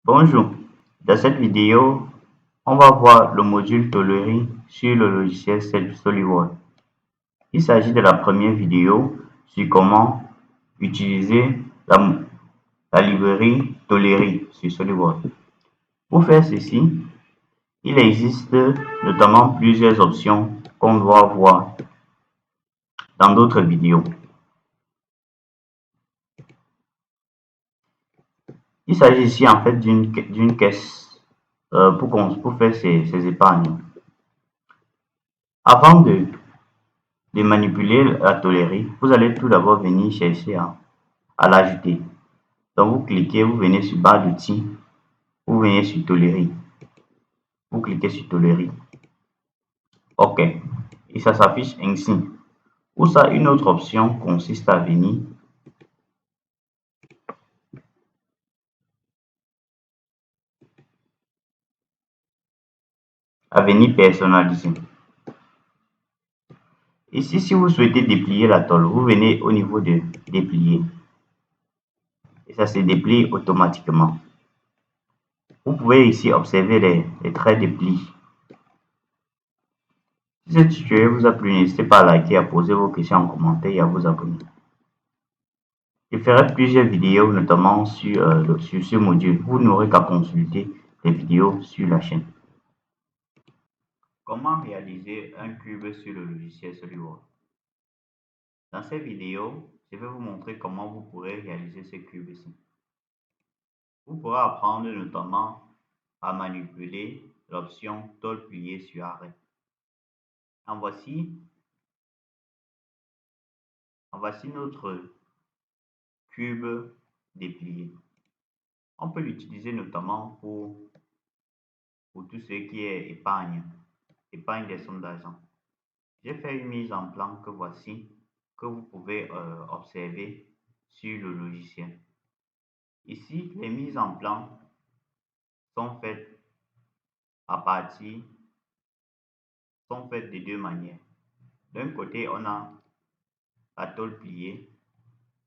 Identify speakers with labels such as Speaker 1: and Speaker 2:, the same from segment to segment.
Speaker 1: Bonjour, dans cette vidéo, on va voir le module Tôlerie sur le logiciel SolidWorks. Il s'agit de la première vidéo sur comment utiliser la librairie Tôlerie sur SolidWorks. Pour faire ceci, il existe notamment plusieurs options qu'on doit voir dans d'autres vidéos. Il s'agit ici en fait d'une caisse pour faire ses épargnes. Avant de manipuler la tôlerie, vous allez tout d'abord venir chercher à l'ajouter. Donc vous cliquez, vous venez sur barre d'outils, vous venez sur tôlerie. Vous cliquez sur tôlerie. OK. Et ça s'affiche ainsi. Ou ça, une autre option consiste à venir personnaliser. Ici, si vous souhaitez déplier la tôle, vous venez au niveau de déplier. Et ça se déplie automatiquement. Vous pouvez ici observer les traits de pli. Si cette tutoriel vous a plu, n'hésitez pas à liker, à poser vos questions en commentaire et à vous abonner. Je ferai plusieurs vidéos, notamment sur ce module. Vous n'aurez qu'à consulter les vidéos sur la chaîne. Comment réaliser un cube sur le logiciel SolidWorks? Dans cette vidéo, je vais vous montrer comment vous pourrez réaliser ce cube-ci. Vous pourrez apprendre notamment à manipuler l'option tôle pliée sur arrêt. En voici notre cube déplié. On peut l'utiliser notamment pour tout ce qui est épargne des sommes d'argent. J'ai fait une mise en plan que voici, que vous pouvez observer sur le logiciel. Ici, les mises en plan sont faites de deux manières. D'un côté, on a la tôle pliée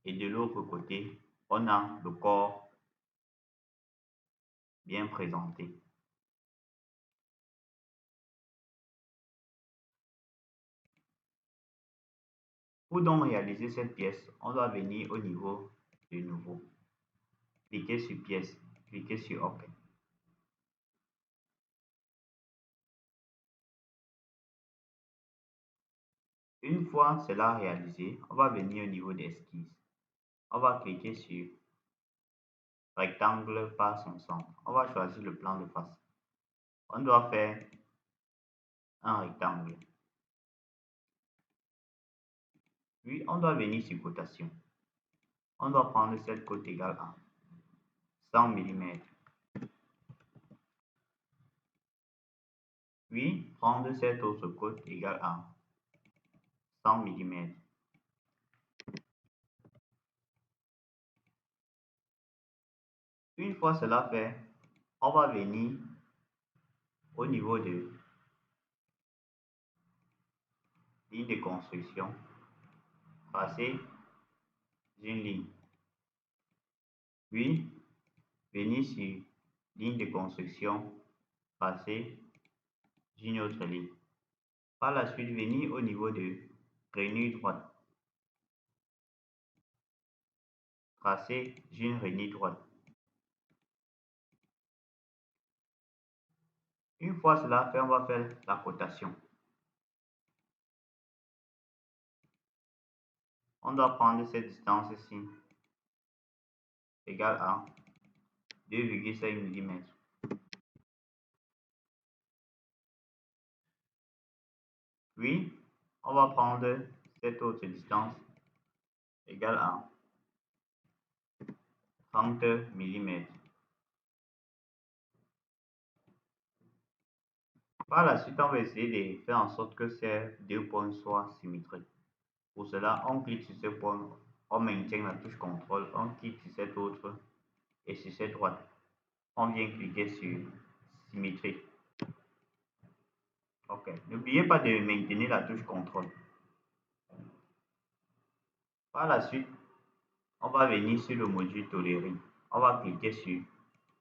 Speaker 1: et de l'autre côté, on a le corps bien présenté. Pour donc réaliser cette pièce, on doit venir au niveau de nouveau. Cliquez sur pièce, cliquez sur OK. Une fois cela réalisé, on va venir au niveau d'esquisse. On va cliquer sur rectangle par son centre. On va choisir le plan de face. On doit faire un rectangle. Puis on doit venir sur cotation. On doit prendre cette côte égale à 100 mm. Puis prendre cette autre côte égale à 100 mm. Une fois cela fait, on va venir au niveau de ligne de construction, tracer une ligne. Puis venir sur ligne de construction, tracer une autre ligne. Par la suite, venir au niveau de rainure droite, tracer une rainure droite. Une fois cela fait, on va faire la cotation. On doit prendre cette distance-ci égale à 2,5 mm. Puis, on va prendre cette autre distance égale à 30 mm. Par la suite, on va essayer de faire en sorte que ces deux points soient symétriques. Pour cela, on clique sur ce point, on maintient la touche CTRL, on clique sur cette autre et sur cette droite. On vient cliquer sur symétrie. OK. N'oubliez pas de maintenir la touche CTRL. Par la suite, on va venir sur le module Tôlerie. On va cliquer sur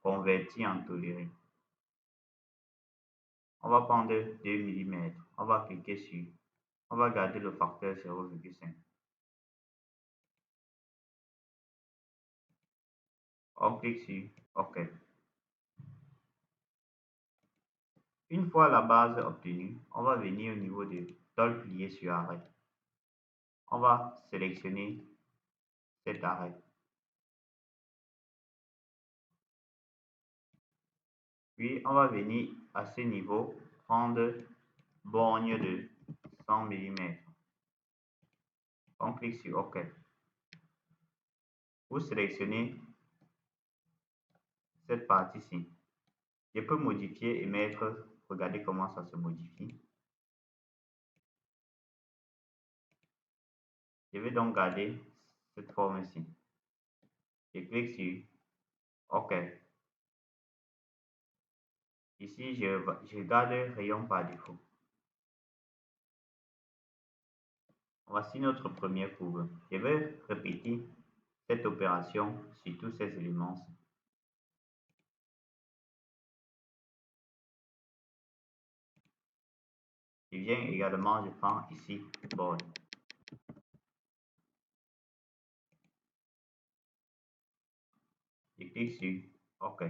Speaker 1: converti en toléré. On va prendre 2 mm. On va cliquer sur. On va garder le facteur 0,5. On clique sur OK. Une fois la base obtenue, on va venir au niveau de tôle pliée sur arrêt. On va sélectionner cet arrêt. Puis, on va venir à ce niveau, prendre borgne de 100 mm. On clique sur OK. Vous sélectionnez cette partie-ci. Je peux modifier et mettre, regardez comment ça se modifie. Je vais donc garder cette forme-ci. Je clique sur OK. Ici, je garde rayon par défaut. Voici notre première courbe. Je vais répéter cette opération sur tous ces éléments. Je viens également, je prends ici borne. Je clique sur OK.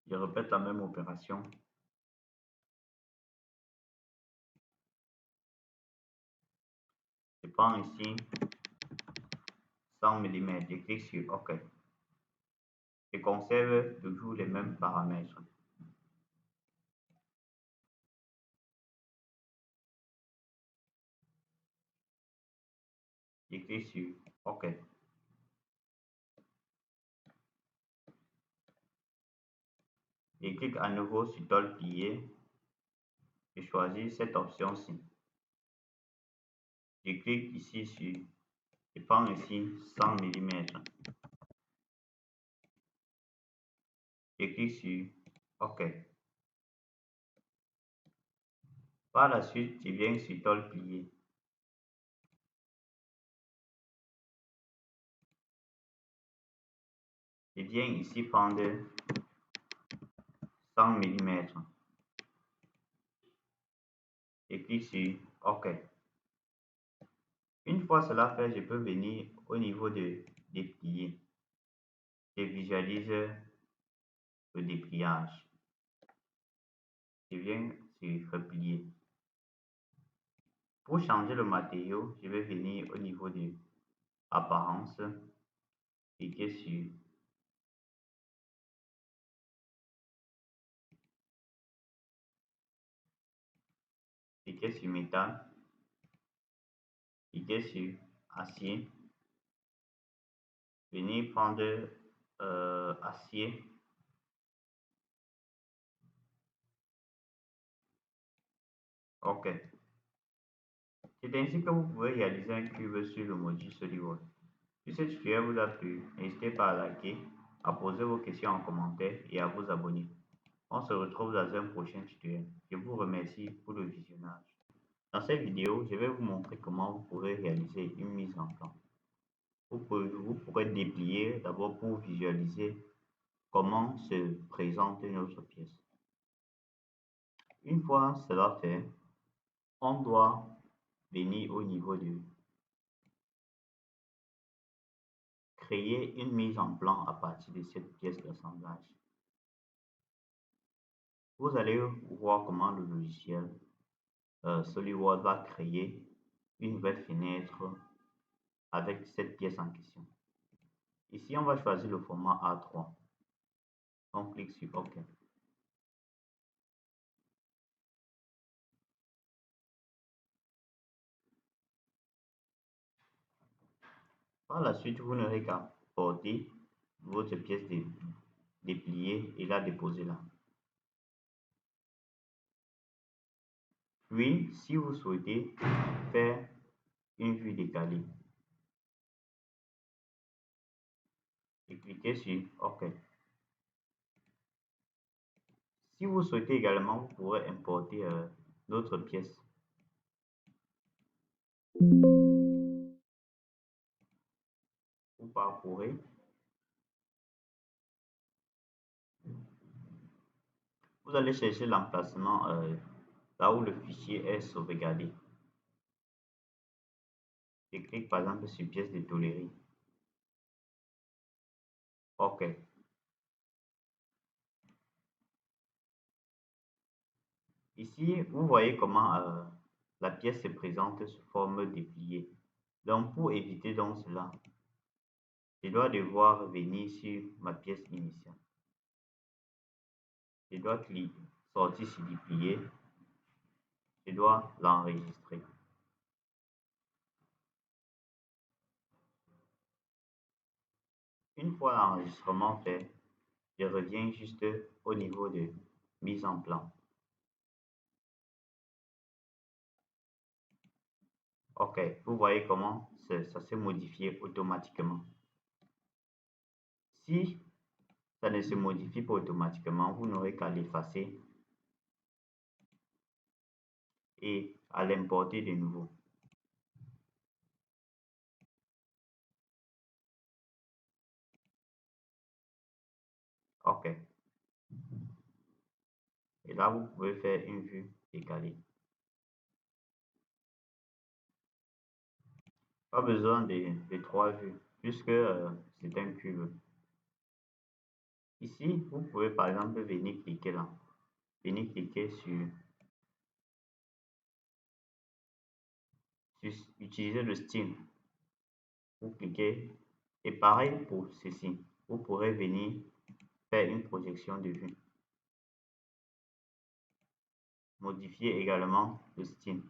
Speaker 1: Je répète la même opération. Je prends ici 100 mm. Je clique sur OK. Je conserve toujours les mêmes paramètres. Je clique sur OK. Je clique à nouveau sur tôle pliée. Je choisis cette option-ci. Je clique ici sur, je prends ici 100 mm. Je clique sur OK. Par la suite, je viens sur tôle pliée. Je viens ici prendre 100 mm. Je clique sur OK. Une fois cela fait, je peux venir au niveau de déplier. Je visualise le dépliage. Je viens sur replier. Pour changer le matériau, je vais venir au niveau de apparence, cliquer sur métal, cliquer sur acier, venir prendre acier, OK. C'est ainsi que vous pouvez réaliser un cube sur le module SolidWorks. Si ce tutoriel vous a plu, n'hésitez pas à liker, à poser vos questions en commentaire et à vous abonner. On se retrouve dans un prochain tutoriel. Je vous remercie pour le visionnage. Dans cette vidéo, je vais vous montrer comment vous pourrez réaliser une mise en plan. Vous pourrez déplier d'abord pour visualiser comment se présente notre pièce. Une fois cela fait, on doit venir au niveau de créer une mise en plan à partir de cette pièce d'assemblage. Vous allez voir comment le logiciel SolidWorks va créer une nouvelle fenêtre avec cette pièce en question. Ici, on va choisir le format A3. On clique sur OK. Par la suite, vous n'aurez qu'à porter votre pièce dépliée et la déposer là. Puis, si vous souhaitez faire une vue décalée, et cliquez sur OK. Si vous souhaitez également, vous pourrez importer d'autres pièces. parcourez. Vous allez chercher l'emplacement là où le fichier est sauvegardé. Je clique par exemple sur pièce de tôlerie. OK. Ici, vous voyez comment la pièce se présente sous forme dépliée. Donc, pour éviter donc cela, je dois devoir venir sur ma pièce initiale. Je dois cliquer, sortir sur déplier. Je dois l'enregistrer. Une fois l'enregistrement fait, je reviens juste au niveau de mise en plan. OK, vous voyez comment ça s'est modifié automatiquement. Si ça ne se modifie pas automatiquement, vous n'aurez qu'à l'effacer et à l'importer de nouveau. OK. Et là, vous pouvez faire une vue décalée. Pas besoin de trois vues, puisque c'est un cube. Ici, vous pouvez par exemple venir cliquer là. Venir cliquer sur utiliser le style. Vous cliquez et pareil pour ceci. Vous pourrez venir faire une projection de vue. Modifier également le style.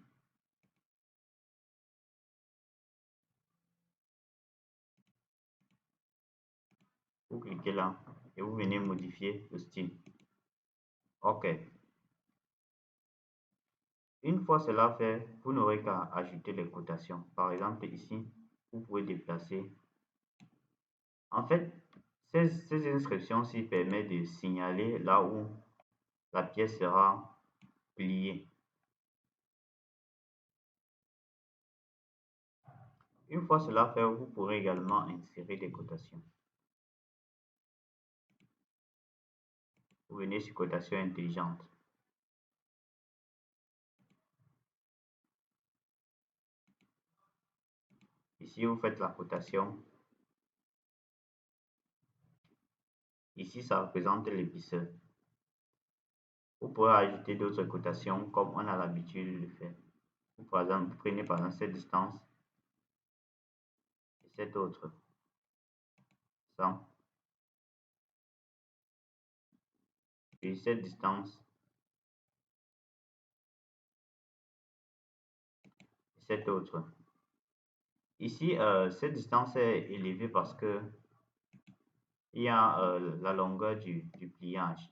Speaker 1: Vous cliquez là et vous venez modifier le style. OK. Une fois cela fait, vous n'aurez qu'à ajouter les cotations. Par exemple, ici, vous pouvez déplacer. En fait, ces inscriptions-ci permettent de signaler là où la pièce sera pliée. Une fois cela fait, vous pourrez également insérer des cotations. Vous venez sur cotation intelligente. Ici, vous faites la cotation. Ici, ça représente l'épaisseur. Vous pourrez ajouter d'autres cotations comme on a l'habitude de le faire. Par exemple, vous prenez par exemple cette distance et cette autre. 100. Et cette distance et cette autre. Ici, cette distance est élevée parce que il y a la longueur du pliage.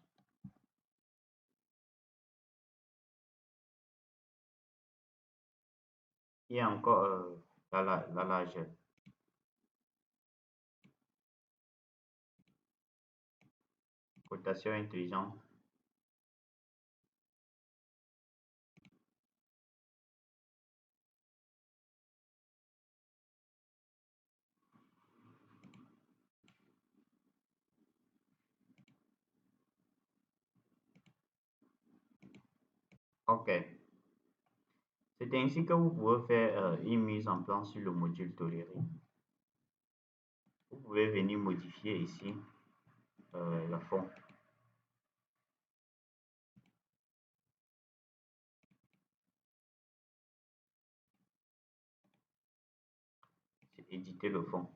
Speaker 1: Il y a encore la largeur. Cotation intelligente. OK. C'est ainsi que vous pouvez faire une mise en place sur le module toléré. Vous pouvez venir modifier ici le fond. C'est éditer le fond.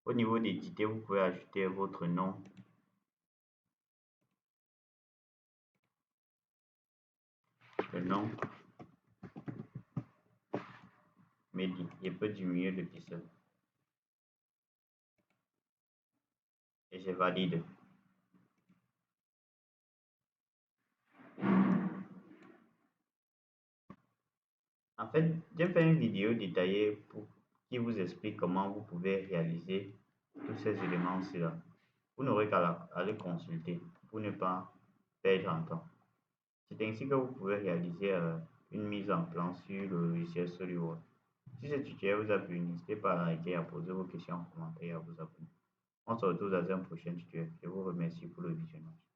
Speaker 1: Au niveau d'éditer, vous pouvez ajouter votre nom. Le nom. Mehdi. Je peux diminuer le pixel. Et je valide. En fait, j'ai fait une vidéo détaillée qui vous explique comment vous pouvez réaliser tous ces éléments-ci-là. Vous n'aurez qu'à aller consulter pour ne pas perdre en temps. C'est ainsi que vous pouvez réaliser une mise en place sur le logiciel SolidWorks. Si ce tutoriel vous a plu, n'hésitez pas à liker, à poser vos questions en commentaire et à vous abonner. On se retrouve dans un prochain tutoriel. Je vous remercie pour le visionnage.